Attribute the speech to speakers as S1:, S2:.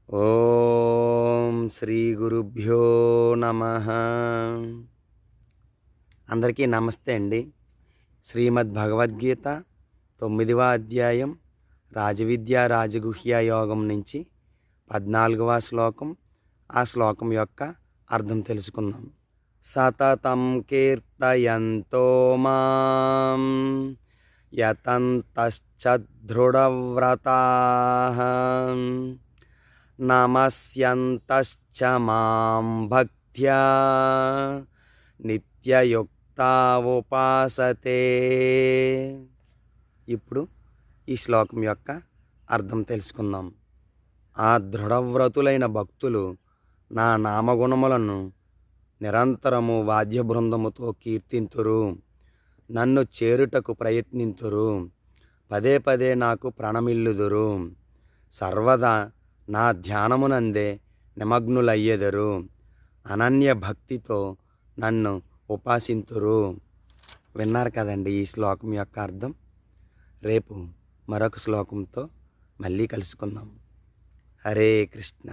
S1: ఓం శ్రీ గురుభ్యో నమః. అందరికీ నమస్తే అండి. శ్రీమద్ భగవద్గీత 9వ అధ్యాయం రాజవిద్యా రాజగుహ్య యోగం నుంచి 14వ శ్లోకం. ఆ శ్లోకం యొక్క అర్థం తెలుసుకుందాం. సతతం కీర్తయంతో మాం యతంతశ్చ దృఢవ్రతాః నమస్యంతశ్చ మాం భక్త్యా నిత్యయుక్తా ఉపాసతే. ఇప్పుడు ఈ శ్లోకం యొక్క అర్థం తెలుసుకుందాం. ఆ దృఢవ్రతులైన భక్తులు నా నామగుణములను నిరంతరము వాద్య బృందముతో కీర్తింతురు, నన్ను చేరుటకు ప్రయత్నింతురు, పదే పదే నాకు ప్రణమిల్లుదురు, సర్వదా నా ధ్యానమునందే నిమగ్నులయ్యెదరు, అనన్య భక్తితో నన్ను ఉపాసింతురు. విన్నారు కదండి ఈ శ్లోకం యొక్క అర్థం. రేపు మరొక శ్లోకంతో మళ్ళీ కలుసుకుందాం. హరే కృష్ణ.